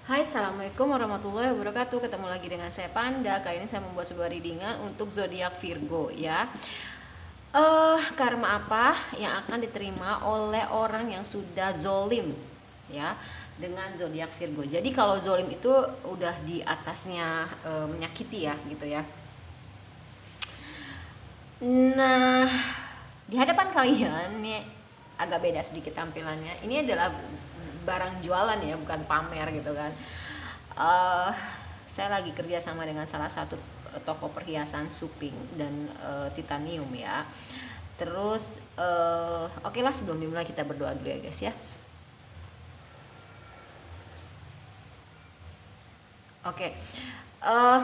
Hai, assalamualaikum warahmatullahi wabarakatuh. Ketemu lagi dengan saya Panda. Kali ini saya membuat sebuah readingan untuk zodiak Virgo ya. Karma apa yang akan diterima oleh orang yang sudah zolim ya dengan zodiak Virgo. Jadi kalau zolim itu udah di atasnya menyakiti ya gitu ya. Nah, di hadapan kalian nih agak beda sedikit tampilannya. Ini adalah barang jualan ya, bukan pamer gitu kan. Eh, saya lagi kerja sama dengan salah satu toko perhiasan Suping dan titanium ya. Terus oke lah, sebelum dimulai kita berdoa dulu ya guys ya. Oke. eh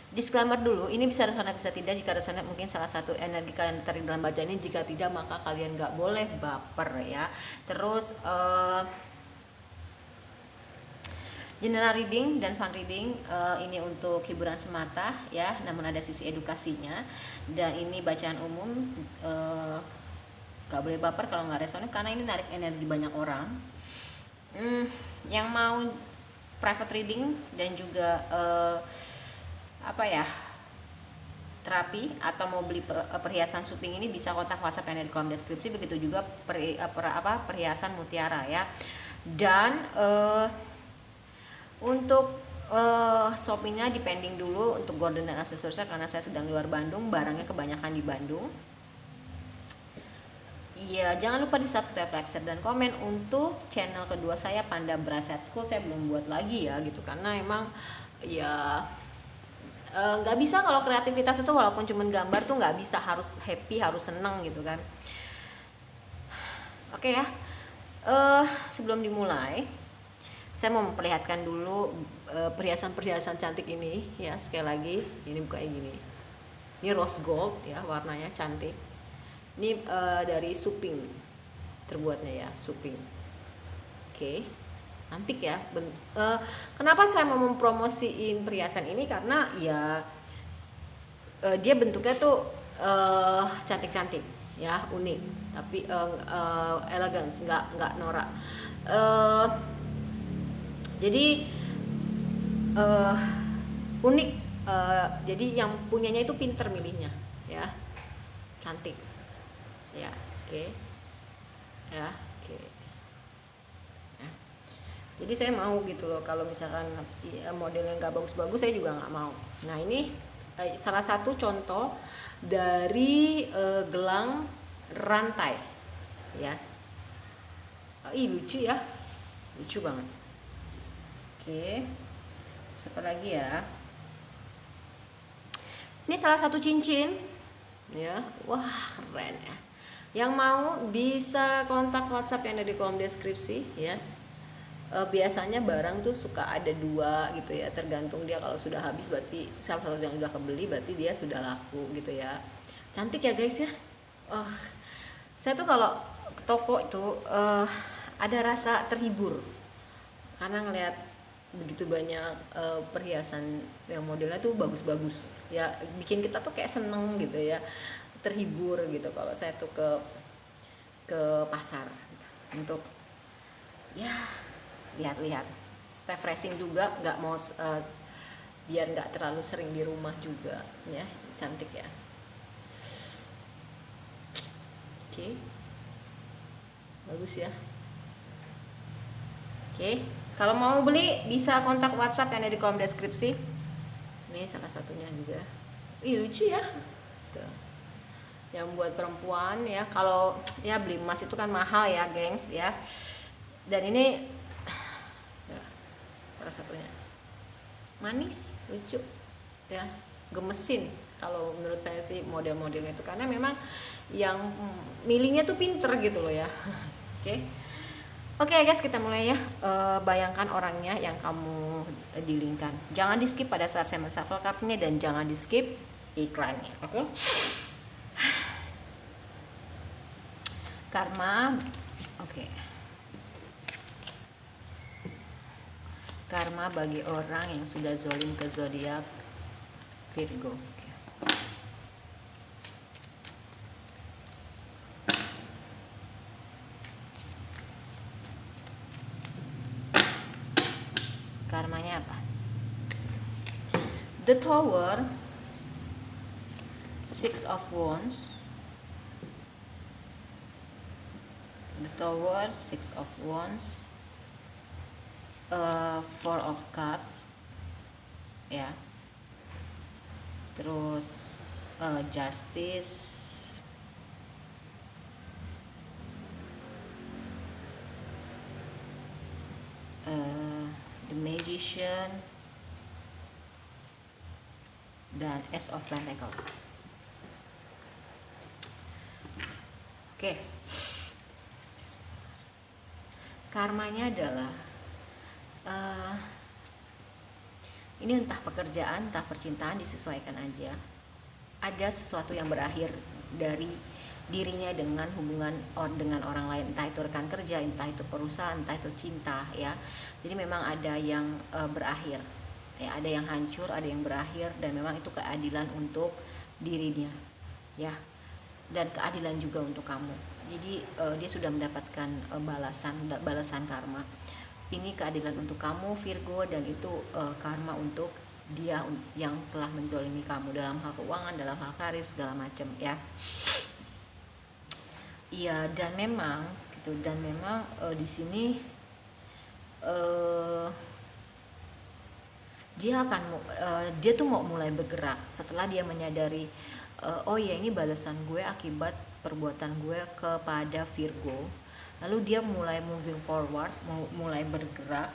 Disclaimer dulu, ini bisa resonate bisa tidak. Jika resonate mungkin salah satu energi kalian tertarik dalam bacaan ini, jika tidak maka kalian nggak boleh baper ya. Terus general reading dan fun reading ini untuk hiburan semata ya, namun ada sisi edukasinya. Dan ini bacaan umum, nggak boleh baper kalau nggak resonate karena ini narik energi banyak orang. Yang mau private reading dan juga apa ya, terapi atau mau beli perhiasan Suping ini bisa kontak WhatsApp yang ada di kolom deskripsi. Begitu juga perhiasan mutiara ya. Dan untuk shoppingnya dipending dulu untuk golden dan aksesorisnya karena saya sedang di luar Bandung, barangnya kebanyakan di Bandung. Iya, jangan lupa di subscribe, like, share, dan komen untuk channel kedua saya Panda Braset School. Saya belum buat lagi ya gitu karena emang ya nggak bisa kalau kreativitas itu walaupun cuma gambar tuh nggak bisa harus happy, harus seneng gitu kan. Oke ya, sebelum dimulai saya mau memperlihatkan dulu perhiasan-perhiasan cantik ini ya. Sekali lagi, ini bukanya gini, ini rose gold ya, warnanya cantik. Ini dari Suping terbuatnya ya, Suping. Oke, antik ya. Kenapa saya mau mempromosiin perhiasan ini karena ya dia bentuknya tuh cantik-cantik ya, unik tapi elegance, nggak norak. Jadi unik. Jadi yang punyanya itu pinter milihnya ya, cantik ya. Oke ya, oke ya. Jadi saya mau gitu loh, kalau misalkan modelnya nggak bagus-bagus saya juga nggak mau. Nah ini salah satu contoh dari gelang rantai ya. Lucu ya, lucu banget. Oke, siapa lagi ya? Ini salah satu cincin ya, wah keren ya. Yang mau bisa kontak WhatsApp yang ada di kolom deskripsi ya. Biasanya barang tuh suka ada dua gitu ya, tergantung dia. Kalau sudah habis berarti salah satu yang udah kebeli berarti dia sudah laku gitu ya. Cantik ya guys ya. Saya tuh kalau ke toko itu ada rasa terhibur karena ngelihat begitu banyak perhiasan yang modelnya tuh bagus-bagus ya, bikin kita tuh kayak seneng gitu ya, terhibur gitu kalau saya tuh ke pasar gitu, untuk ya lihat-lihat, refreshing juga, nggak mau biar nggak terlalu sering di rumah juga ya. Cantik ya. Oke, bagus ya. Oke, kalau mau beli bisa kontak WhatsApp yang ada di kolom deskripsi. Ini salah satunya juga. Lucu ya. Tuh. Yang buat perempuan ya, kalau ya beli emas itu kan mahal ya, gengs ya. Dan ini ya, salah satunya. Manis, lucu ya, gemesin kalau menurut saya sih model-modelnya itu, karena memang yang milihnya tuh pinter gitu loh ya. Oke guys, kita mulai ya. Bayangkan orangnya yang kamu dealingkan. Jangan di skip pada saat saya men-shuffle kartunya dan jangan di skip iklannya. Oke? Karma. Oke. Karma bagi orang yang sudah zolim ke zodiak Virgo. Karmanya apa? The Tower, Six of Wands. The Tower, Six of Wands, Four of Cups, ya. Terus Justice, The Magician, dan Ace of Pentacles. Oke. Karmanya adalah ini entah pekerjaan, entah percintaan, disesuaikan aja. Ada sesuatu yang berakhir dari dirinya dengan hubungan dengan orang lain, entah itu rekan kerja, entah itu perusahaan, entah itu cinta, ya. Jadi memang ada yang berakhir, ya, ada yang hancur, ada yang berakhir, dan memang itu keadilan untuk dirinya, ya, dan keadilan juga untuk kamu. Jadi dia sudah mendapatkan balasan karma. Ini keadilan untuk kamu Virgo, dan itu karma untuk dia yang telah menzolimi kamu dalam hal keuangan, dalam hal karir, segala macam, ya. Iya, dan memang gitu, dan memang di sini dia tuh mau mulai bergerak setelah dia menyadari oh ya, ini balasan gue akibat perbuatan gue kepada Virgo. Lalu dia mulai moving forward, mulai bergerak,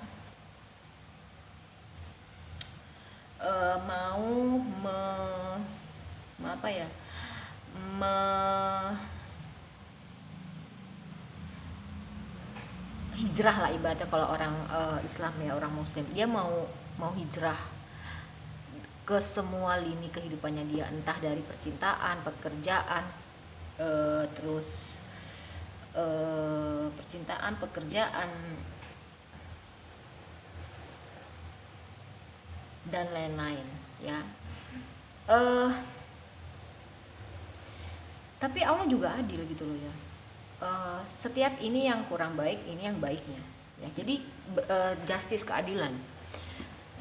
hijrah lah ibaratnya kalau orang Islam, ya, orang Muslim. Dia mau hijrah ke semua lini kehidupannya dia, entah dari percintaan, pekerjaan, terus percintaan, pekerjaan, dan lain-lain, ya. Tapi Allah juga adil gitu loh, ya. Setiap ini yang kurang baik, ini yang baiknya, ya. Jadi justice, keadilan.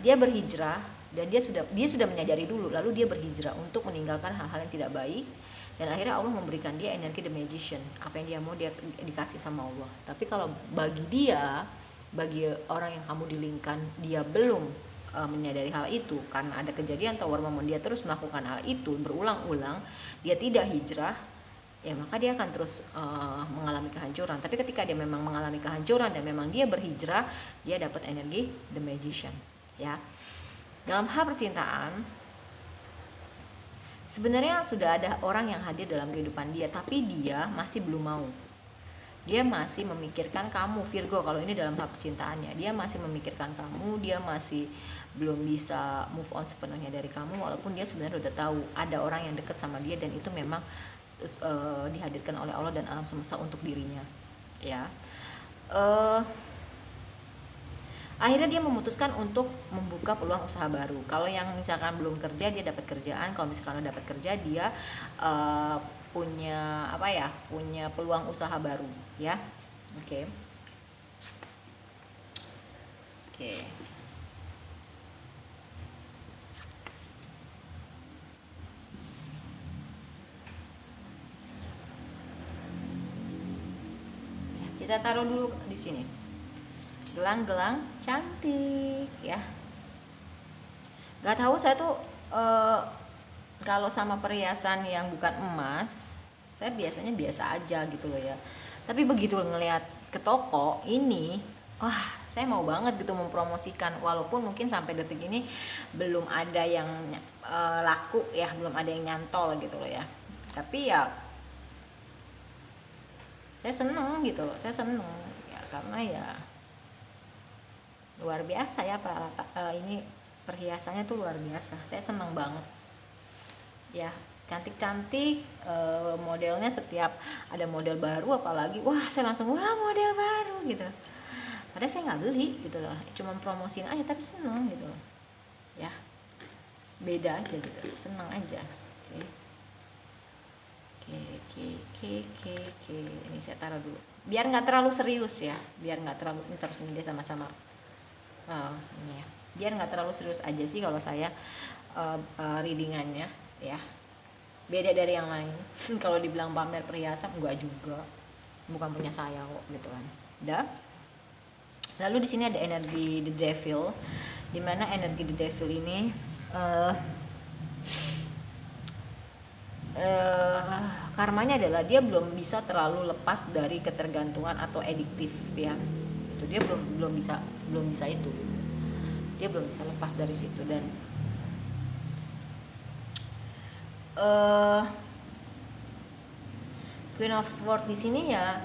Dia berhijrah, dan dia sudah menyadari dulu, lalu dia berhijrah untuk meninggalkan hal-hal yang tidak baik, dan akhirnya Allah memberikan dia energi The Magician. Apa yang dia mau, dia dikasih sama Allah. Tapi kalau bagi orang yang kamu dilingkan, dia belum menyadari hal itu, karena ada kejadian Tower Moon, dia terus melakukan hal itu berulang-ulang, dia tidak hijrah, ya, maka dia akan terus mengalami kehancuran. Tapi ketika dia memang mengalami kehancuran dan memang dia berhijrah, dia dapat energi The Magician, ya. Dalam hal percintaan, sebenarnya sudah ada orang yang hadir dalam kehidupan dia, tapi dia masih belum mau. Dia masih memikirkan kamu Virgo. Kalau ini dalam hal percintaannya, dia masih memikirkan kamu, dia masih belum bisa move on sepenuhnya dari kamu, walaupun dia sebenarnya udah tahu ada orang yang dekat sama dia, dan itu memang dihadirkan oleh Allah dan alam semesta untuk dirinya, ya. Akhirnya dia memutuskan untuk membuka peluang usaha baru. Kalau yang misalkan belum kerja, dia dapat kerjaan. Kalau misalkan udah dapat kerja, dia punya peluang usaha baru, ya. Oke. Kita taruh dulu di sini. Gelang-gelang cantik, ya. Gak tahu, saya tuh kalau sama perhiasan yang bukan emas, saya biasanya biasa aja gitu loh, ya. Tapi begitu ngelihat ke toko ini, wah, saya mau banget gitu mempromosikan, walaupun mungkin sampai detik ini belum ada yang laku, ya, belum ada yang nyantol gitu loh, ya. Tapi ya saya seneng gitu loh, saya seneng, ya, karena ya luar biasa, ya, ini perhiasannya tuh luar biasa. Saya seneng banget, ya, cantik-cantik, modelnya setiap ada model baru apalagi, wah, saya langsung wah, model baru gitu. Padahal saya nggak beli gitu loh, cuma promosiin aja, tapi seneng gitu loh, ya, beda aja gitu, seneng aja. Oke. Ini saya taruh dulu biar nggak terlalu serius, ya, biar nggak terlalu, ini terus ini dia sama-sama Ini ya, biar nggak terlalu serius aja sih kalau saya readingannya ya, beda dari yang lain. Kalau dibilang pamer perhiasan enggak juga, bukan punya saya kok gitu kan. Lalu di sini ada energi the devil, dimana energi the devil ini karmanya adalah dia belum bisa terlalu lepas dari ketergantungan atau adiktif ya. Itu dia belum bisa itu. Dia belum bisa lepas dari situ. Dan Queen of Swords di sini ya,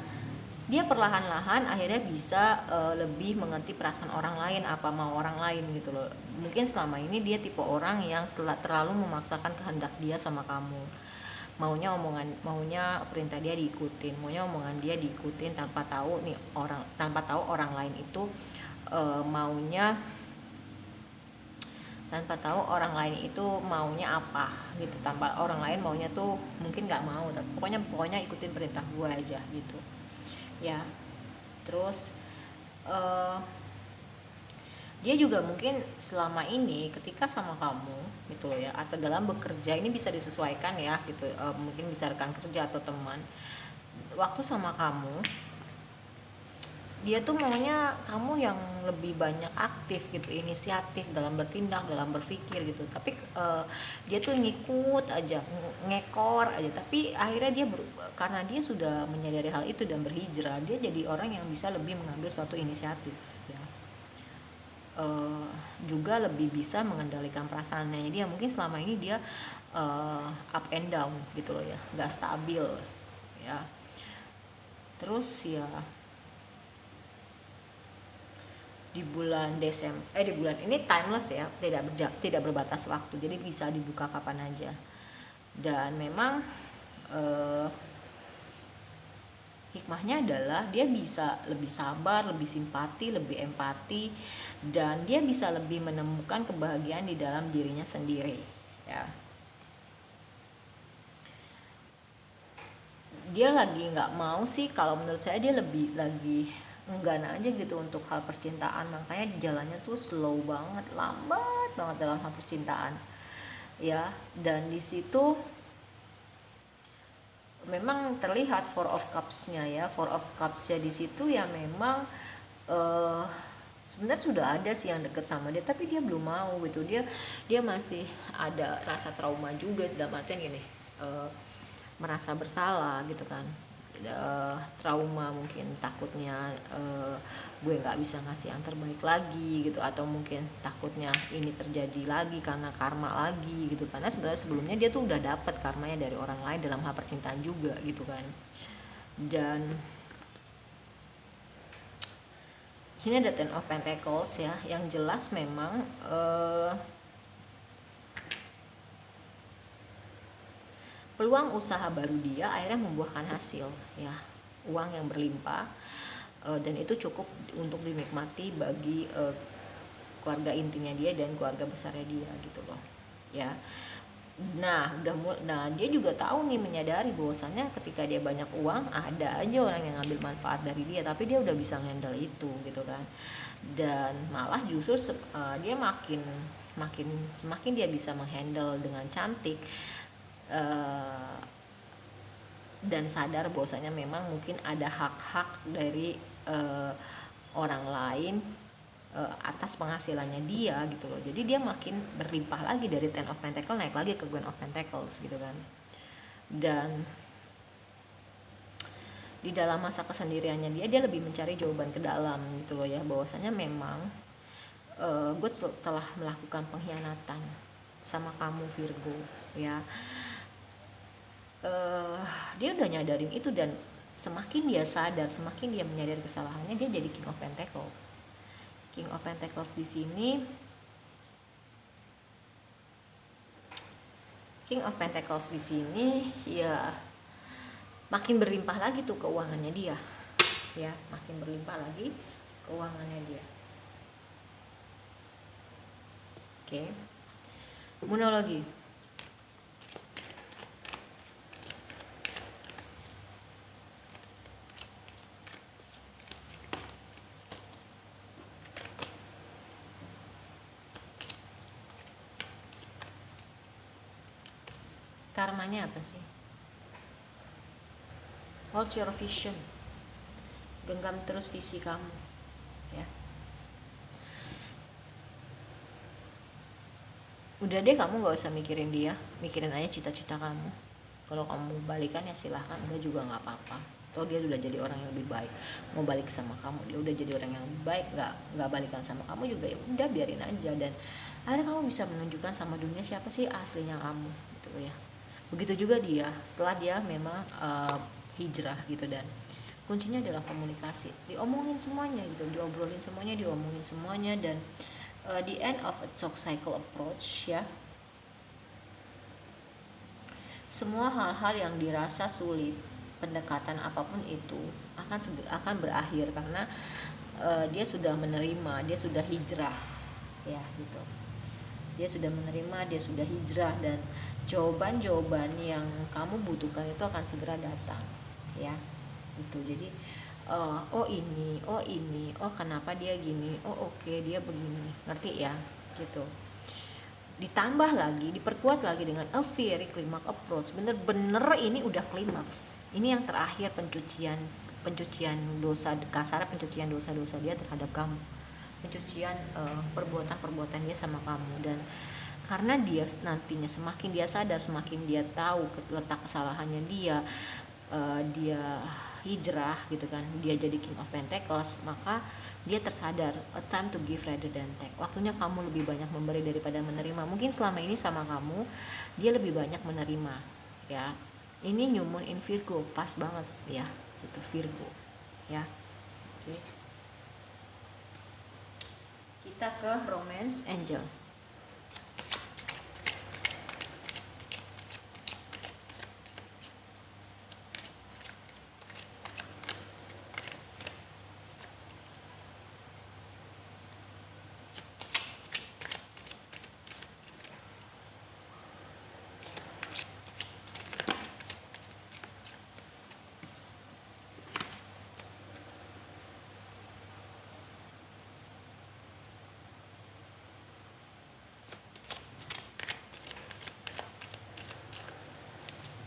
dia perlahan-lahan akhirnya bisa lebih mengerti perasaan orang lain, apa mau orang lain gitu loh. Mungkin selama ini dia tipe orang yang terlalu memaksakan kehendak dia sama kamu, maunya perintah dia diikutin, maunya omongan dia diikutin tanpa tahu orang lain itu maunya apa gitu, tanpa orang lain maunya tuh mungkin nggak mau, tapi pokoknya ikutin perintah gue aja gitu ya. Terus dia juga mungkin selama ini ketika sama kamu gitu loh ya, atau dalam bekerja, ini bisa disesuaikan ya gitu, mungkin bisa rekan kerja atau teman, waktu sama kamu dia tuh maunya kamu yang lebih banyak aktif gitu, inisiatif dalam bertindak, dalam berpikir gitu. Tapi dia tuh ngikut aja, ngekor aja. Tapi akhirnya dia karena dia sudah menyadari hal itu dan berhijrah, dia jadi orang yang bisa lebih mengambil suatu inisiatif ya. Juga lebih bisa mengendalikan perasaannya dia. Mungkin selama ini dia up and down gitu loh ya, nggak stabil ya. Terus ya di bulan ini timeless ya, tidak berbatas waktu, jadi bisa dibuka kapan aja. Dan memang hikmahnya adalah dia bisa lebih sabar, lebih simpati, lebih empati, dan dia bisa lebih menemukan kebahagiaan di dalam dirinya sendiri ya. Dia lagi nggak mau sih, kalau menurut saya dia lebih lagi enggan aja gitu untuk hal percintaan, makanya jalannya tuh slow banget, lambat banget dalam hal percintaan ya. Dan di situ memang terlihat Four of Cups-nya ya. Four of Cups-nya di situ ya memang sebenarnya sudah ada sih yang deket sama dia, tapi dia belum mau gitu. Dia masih ada rasa trauma juga, dalam artian gini, merasa bersalah gitu kan, trauma, mungkin takutnya gue nggak bisa ngasih yang terbaik lagi gitu, atau mungkin takutnya ini terjadi lagi karena karma lagi gitu, karena sebenarnya sebelumnya dia tuh udah dapet karmanya dari orang lain dalam hal percintaan juga gitu kan. Dan sini ada Ten of Pentacles ya, yang jelas memang peluang usaha baru dia akhirnya membuahkan hasil ya, uang yang berlimpah, dan itu cukup untuk dinikmati bagi keluarga intinya dia dan keluarga besarnya dia gitu loh ya. Nah dia juga tahu nih, menyadari bahwasannya ketika dia banyak uang ada aja orang yang ngambil manfaat dari dia, tapi dia udah bisa handle itu gitu kan. Dan malah justru dia semakin dia bisa menghandle dengan cantik, dan sadar bahwasanya memang mungkin ada hak-hak dari orang lain atas penghasilannya dia gitu loh. Jadi dia makin berlimpah lagi, dari Ten of Pentacles naik lagi ke Queen of Pentacles gitu kan. Dan di dalam masa kesendiriannya dia lebih mencari jawaban ke dalam gitu loh ya, bahwasanya memang gue telah melakukan pengkhianatan sama kamu Virgo ya. Dia udah nyadarin itu, dan semakin dia sadar, semakin dia menyadari kesalahannya, dia jadi King of Pentacles. King of Pentacles di sini, King of Pentacles di sini ya makin berlimpah lagi tuh keuangannya dia ya, makin berlimpah lagi keuangannya dia. Oke. Monologi. Karmanya apa sih? Hold your vision, genggam terus visi kamu, ya. Udah deh, kamu nggak usah mikirin dia, mikirin aja cita-cita kamu. Kalau kamu balikan ya silahkan, enggak juga nggak apa-apa. Toh dia udah jadi orang yang lebih baik, mau balik sama kamu dia udah jadi orang yang lebih baik, nggak balikan sama kamu juga ya udah biarin aja. Dan akhirnya kamu bisa menunjukkan sama dunia siapa sih aslinya kamu gitu ya. Begitu juga dia setelah dia memang hijrah gitu. Dan kuncinya adalah komunikasi, diomongin semuanya gitu, diobrolin semuanya, diomongin semuanya. Dan the end of a talk cycle approach ya, semua hal-hal yang dirasa sulit, pendekatan apapun itu akan berakhir karena dia sudah menerima, dia sudah hijrah ya gitu. Dia sudah menerima, dia sudah hijrah, dan jawaban-jawaban yang kamu butuhkan itu akan segera datang ya itu. Jadi oh ini, oh kenapa dia gini, oh oke, dia begini, ngerti ya gitu. Ditambah lagi, diperkuat lagi dengan a very climax approach. Bener-bener ini udah klimaks, ini yang terakhir, pencucian dosa, kasar pencucian dosa-dosa dia terhadap kamu, pencucian perbuatan-perbuatan dia sama kamu. Dan karena dia nantinya semakin dia sadar, semakin dia tahu letak kesalahannya dia, dia hijrah gitu kan, dia jadi King of Pentacles, maka dia tersadar, a time to give rather than take. Waktunya kamu lebih banyak memberi daripada menerima. Mungkin selama ini sama kamu dia lebih banyak menerima ya. Ini New Moon in Virgo, pas banget ya gitu, Virgo ya. Oke. Kita ke Romance Angel.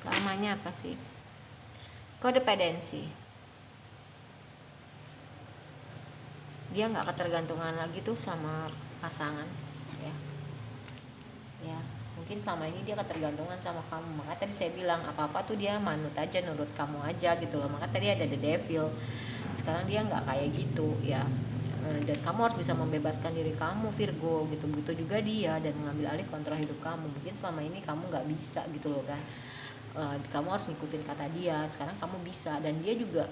Karmanya apa sih? Codependency. Dia nggak ketergantungan lagi tuh sama pasangan ya. Ya mungkin selama ini dia ketergantungan sama kamu, maka tadi saya bilang apa-apa tuh dia manut aja, nurut kamu aja gitu loh. Maka tadi ada the devil. Sekarang dia nggak kayak gitu ya. Dan kamu harus bisa membebaskan diri kamu, Virgo gitu. Begitu juga dia, dan mengambil alih kontrol hidup kamu. Mungkin selama ini kamu nggak bisa gitu loh kan. Kamu harus ngikutin kata dia, sekarang kamu bisa. Dan dia juga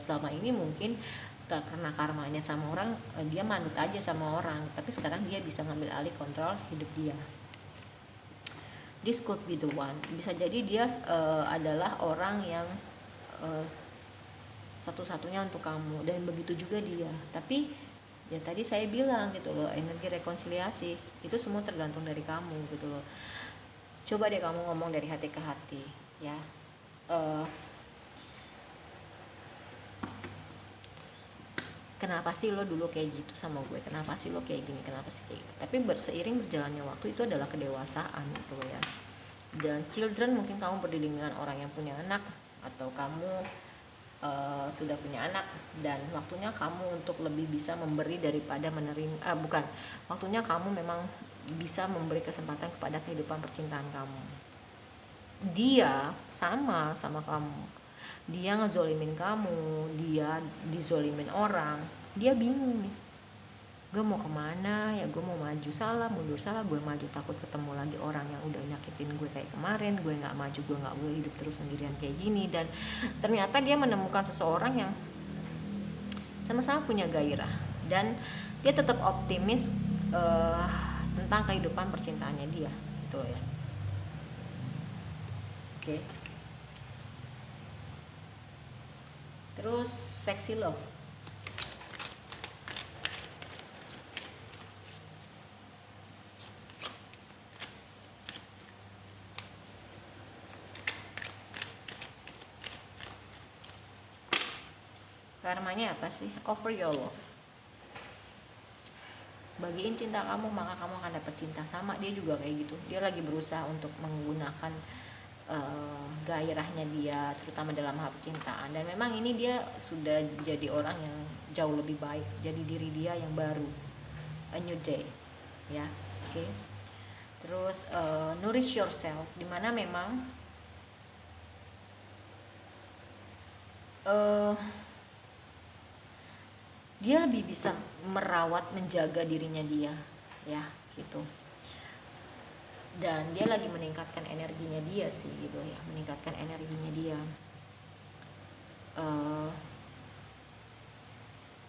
selama ini mungkin karena karmanya sama orang, dia manut aja sama orang, tapi sekarang dia bisa ngambil alih kontrol hidup dia. This could be the one. Bisa jadi dia adalah orang yang satu-satunya untuk kamu, dan begitu juga dia. Tapi ya tadi saya bilang gitu loh, energi rekonsiliasi itu semua tergantung dari kamu gitu loh. Coba deh kamu ngomong dari hati ke hati ya. Kenapa sih lo dulu kayak gitu sama gue? Kenapa sih lo kayak gini? Kenapa sih kayak gitu? Tapi seiring berjalannya waktu itu adalah kedewasaan gitu ya. Dan children, mungkin kamu berdiri dengan orang yang punya anak, atau kamu sudah punya anak, dan waktunya kamu untuk lebih bisa memberi daripada menerima. Bukan, waktunya kamu memang bisa memberi kesempatan kepada kehidupan percintaan kamu. Dia sama kamu, dia ngezolimin kamu, dia dizolimin orang, dia bingung nih, gue mau kemana ya, gue mau maju salah, mundur salah, gue maju takut ketemu lagi orang yang udah nyakitin gue kayak kemarin, gue nggak maju, gue nggak boleh hidup terus sendirian kayak gini. Dan ternyata dia menemukan seseorang yang sama-sama punya gairah, dan dia tetap optimis tentang kehidupan percintaannya dia gitu loh ya. Oke. Terus sexy love. Karmanya apa sih? Offer your love. Bagiin cinta kamu, maka kamu akan dapat cinta. Sama dia juga kayak gitu, dia lagi berusaha untuk menggunakan gairahnya dia, terutama dalam hal percintaan. Dan memang ini dia sudah jadi orang yang jauh lebih baik, jadi diri dia yang baru, a new day, ya. Oke. Terus nourish yourself, dimana memang dia lebih bisa merawat, menjaga dirinya dia, ya gitu. Dan dia lagi meningkatkan energinya dia sih gitu ya, meningkatkan energinya dia.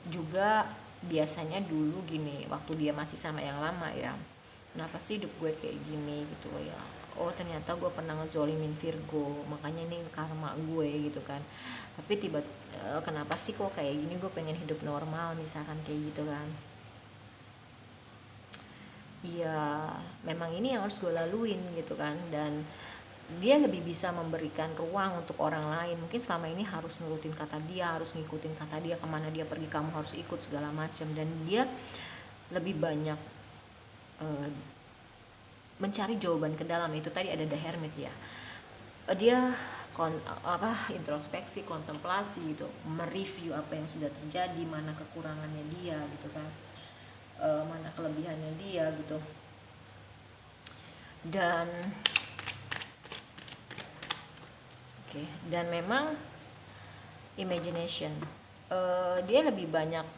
Juga biasanya dulu gini, waktu dia masih sama yang lama ya, kenapa sih hidup gue kayak gini gitu ya, oh ternyata gue pernah ngezolimin Virgo, makanya ini karma gue gitu kan. Tapi kenapa sih kok kayak gini, gue pengen hidup normal misalkan kayak gitu kan. Iya, memang ini yang harus gue laluin gitu kan. Dan dia lebih bisa memberikan ruang untuk orang lain. Mungkin selama ini harus nurutin kata dia, harus ngikutin kata dia, kemana dia pergi kamu harus ikut segala macam. Dan dia lebih banyak mencari jawaban ke dalam. Itu tadi ada The Hermit ya, dia introspeksi, kontemplasi gitu, mereview apa yang sudah terjadi, mana kekurangannya dia gitu kan, mana kelebihannya dia gitu. Dan dan memang imagination, dia lebih banyak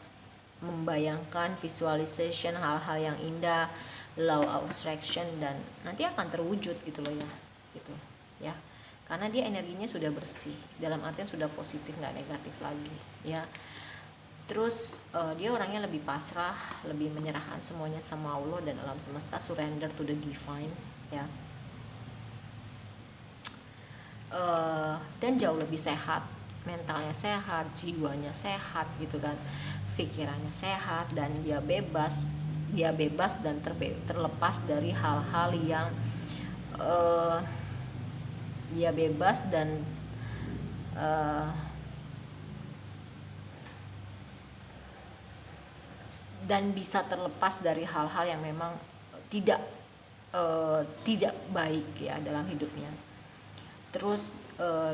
membayangkan, visualization hal-hal yang indah, law of attraction, dan nanti akan terwujud gitu loh ya, gitu ya, karena dia energinya sudah bersih, dalam artian sudah positif, nggak negatif lagi ya. Terus dia orangnya lebih pasrah, lebih menyerahkan semuanya sama Allah dan alam semesta, surrender to the divine ya. Dan jauh lebih sehat, mentalnya sehat, jiwanya sehat gitu kan, pikirannya sehat, dan dia bebas dan terlepas dari hal-hal yang dia bebas dan bisa terlepas dari hal-hal yang memang tidak baik ya dalam hidupnya. Terus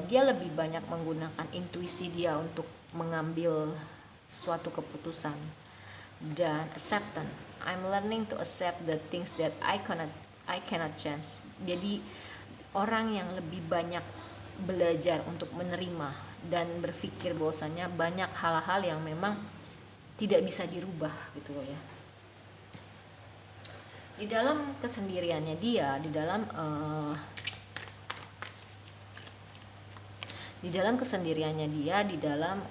dia lebih banyak menggunakan intuisi dia untuk mengambil suatu keputusan. Dan acceptance, I'm learning to accept the things that I cannot change. Jadi orang yang lebih banyak belajar untuk menerima dan berpikir bahwasanya banyak hal-hal yang memang tidak bisa dirubah gitu loh ya. Di dalam kesendiriannya dia, di dalam kesendiriannya dia, di dalam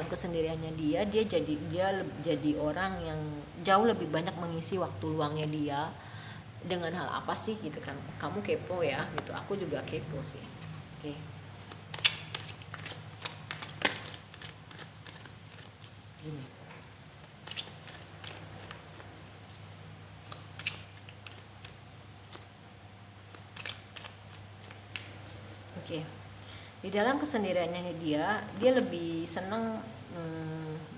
kesendiriannya dia jadi orang yang jauh lebih banyak mengisi waktu luangnya dia dengan hal apa sih gitu kan. Kamu kepo ya gitu, aku juga kepo sih. Oke. Gini. Oke. Di dalam kesendiriannya dia lebih senang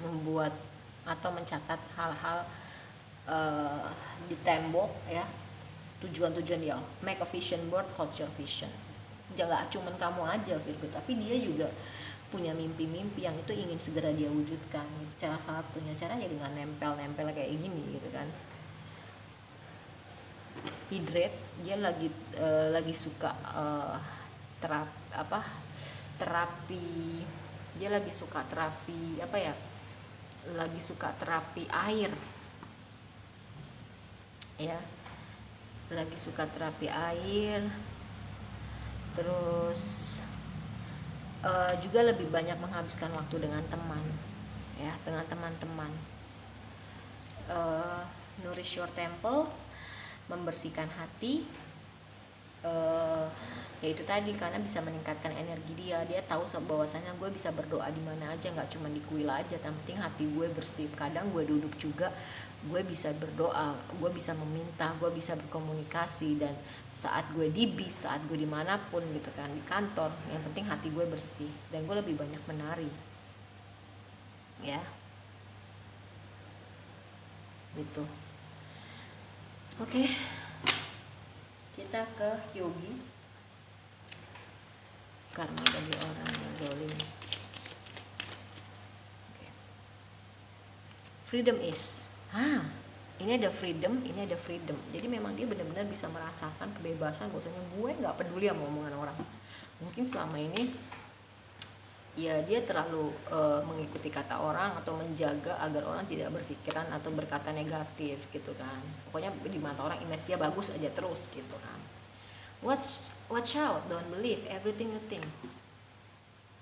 membuat atau mencatat hal-hal di tembok ya, tujuan-tujuan dia, make a vision board, hold your vision. Jangan cuman kamu aja Virgo, tapi dia juga punya mimpi-mimpi yang itu ingin segera dia wujudkan. Salah satunya caranya dengan nempel-nempel kayak gini gitu kan. Hydrate, dia lagi suka terapi, dia lagi suka terapi air ya, lagi suka terapi air. Terus juga lebih banyak menghabiskan waktu dengan teman ya, dengan teman-teman. Nourish your temple, membersihkan hati, yaitu tadi karena bisa meningkatkan energi dia tahu bahwasanya gue bisa berdoa di mana aja, nggak cuma di kuil aja, yang penting hati gue bersih. Kadang gue duduk juga gue bisa berdoa, gue bisa meminta, gue bisa berkomunikasi, dan saat gue di bis, saat gue dimanapun gitu kan, di kantor, yang penting hati gue bersih dan gue lebih banyak menari ya gitu. Oke, kita ke Yogi. Karma bagi orang yang zalim. Oke. Freedom is. Ini ada freedom, ini ada freedom. Jadi memang dia benar-benar bisa merasakan kebebasan, bahwasanya gue nggak peduli sama omongan orang. Mungkin selama ini ya dia terlalu mengikuti kata orang atau menjaga agar orang tidak berpikiran atau berkata negatif gitu kan. Pokoknya di mata orang image dia bagus aja terus gitu kan. Watch out, don't believe everything you think.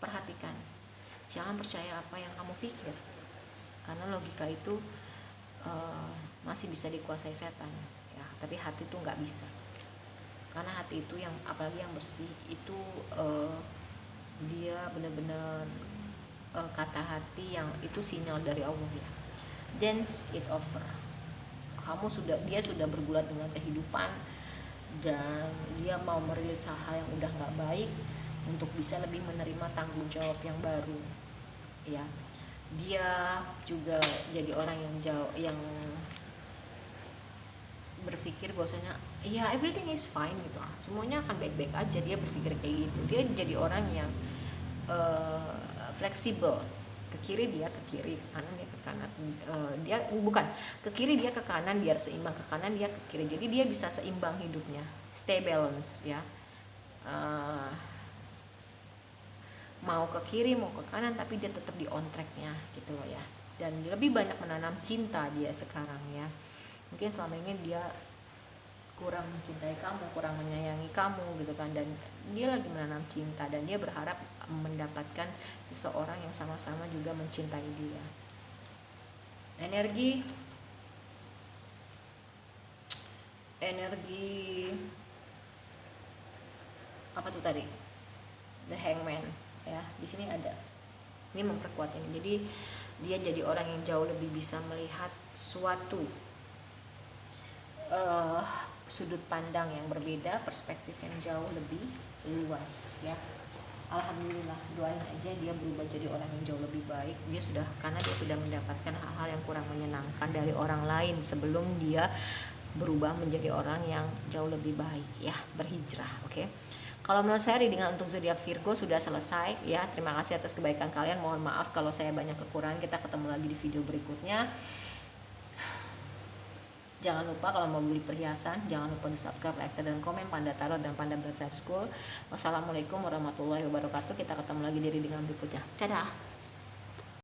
Perhatikan, jangan percaya apa yang kamu pikir, karena logika itu masih bisa dikuasai setan ya, tapi hati itu nggak bisa, karena hati itu yang apalagi yang bersih itu dia benar-benar kata hati yang itu sinyal dari Allah ya. Dance it over. Dia sudah bergulat dengan kehidupan dan dia mau merilis hal yang udah nggak baik untuk bisa lebih menerima tanggung jawab yang baru ya. Dia juga jadi orang yang berpikir bahwasanya ya everything is fine gitu, semuanya akan baik-baik aja. Dia berpikir kayak gitu. Dia jadi orang yang fleksibel. Ke kiri dia ke kiri, ke kanan dia ke kanan. Dia bukan ke kiri dia ke kanan biar seimbang, ke kanan dia ke kiri. Jadi dia bisa seimbang hidupnya, stay balance ya. Mau ke kiri mau ke kanan tapi dia tetap di on tracknya gitu loh ya. Dan lebih banyak menanam cinta dia sekarang ya. Mungkin selama ini dia kurang mencintai kamu, kurang menyayangi kamu gitu kan, dan dia lagi menanam cinta dan dia berharap mendapatkan seseorang yang sama-sama juga mencintai dia. Energi apa tuh tadi? The Hangman ya, di sini ada. Ini memperkuat ini. Jadi dia jadi orang yang jauh lebih bisa melihat suatu sudut pandang yang berbeda, perspektif yang jauh lebih luas ya. Alhamdulillah, doain aja dia berubah jadi orang yang jauh lebih baik. Karena dia sudah mendapatkan hal-hal yang kurang menyenangkan dari orang lain sebelum dia berubah menjadi orang yang jauh lebih baik ya, berhijrah. Oke. Kalau menurut saya readingan untuk zodiak Virgo sudah selesai ya. Terima kasih atas kebaikan kalian. Mohon maaf kalau saya banyak kekurangan. Kita ketemu lagi di video berikutnya. Jangan lupa kalau mau beli perhiasan, jangan lupa di subscribe, like, share, dan komen Panda Tarot dan Panda Bedside School. Wassalamualaikum warahmatullahi wabarakatuh. Kita ketemu lagi di readingan berikutnya. Dadah.